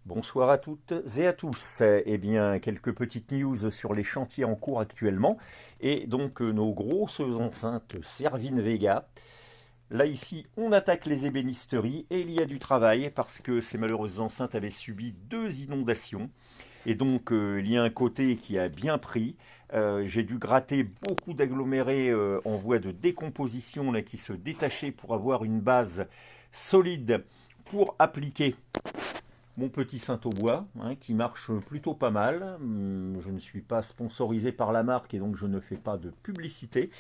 Bonsoir à toutes et à tous. Eh bien, quelques petites news sur les chantiers en cours actuellement. Et donc, nos grosses enceintes Servine Vega. Là, ici, on attaque les ébénisteries et il y a du travail parce que ces malheureuses enceintes avaient subi 2 inondations. Et donc, il y a un côté qui a bien pris. J'ai dû gratter beaucoup d'agglomérés en voie de décomposition là, qui se détachaient pour avoir une base solide pour appliquer mon petit Saint-Aubois, hein, qui marche plutôt pas mal. Je ne suis pas sponsorisé par la marque et donc je ne fais pas de publicité.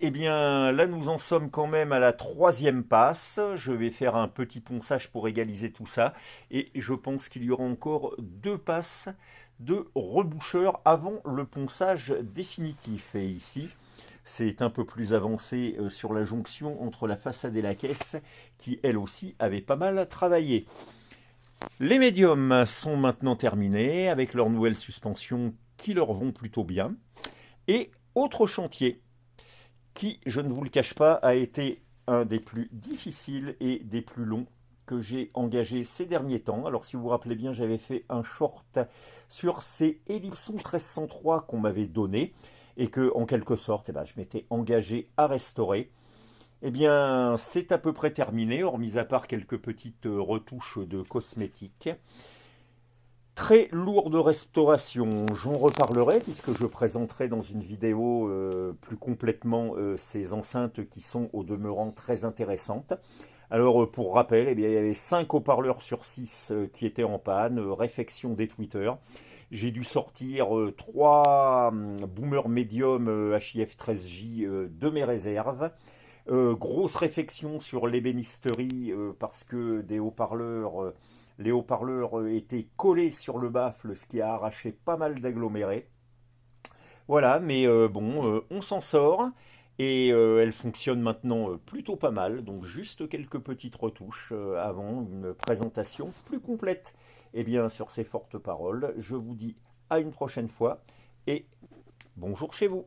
Eh bien, là, nous en sommes quand même à la troisième passe. Je vais faire un petit ponçage pour égaliser tout ça. Et je pense qu'il y aura encore 2 passes de reboucheur avant le ponçage définitif. Et ici, c'est un peu plus avancé sur la jonction entre la façade et la caisse, qui elle aussi avait pas mal travaillé. Les médiums sont maintenant terminés avec leurs nouvelles suspensions qui leur vont plutôt bien. Et autre chantier qui, je ne vous le cache pas, a été un des plus difficiles et des plus longs que j'ai engagé ces derniers temps. Alors si vous vous rappelez bien, j'avais fait un short sur ces Ellipson 1303 qu'on m'avait donné et que, en quelque sorte, je m'étais engagé à restaurer. Eh bien, c'est à peu près terminé, hormis à part quelques petites retouches de cosmétiques. Très lourde restauration, j'en reparlerai puisque je présenterai dans une vidéo plus complètement ces enceintes qui sont au demeurant très intéressantes. Alors pour rappel, eh bien, il y avait 5 haut-parleurs sur 6 qui étaient en panne, réfection des tweeters. J'ai dû sortir 3 boomers médium HIF 13J de mes réserves. Grosse réflexion sur l'ébénisterie parce que les haut-parleurs étaient collés sur le baffle, ce qui a arraché pas mal d'agglomérés. Voilà, mais bon, on s'en sort et elle fonctionne maintenant plutôt pas mal. Donc juste quelques petites retouches avant une présentation plus complète. Et bien sur ces fortes paroles, je vous dis à une prochaine fois et bonjour chez vous.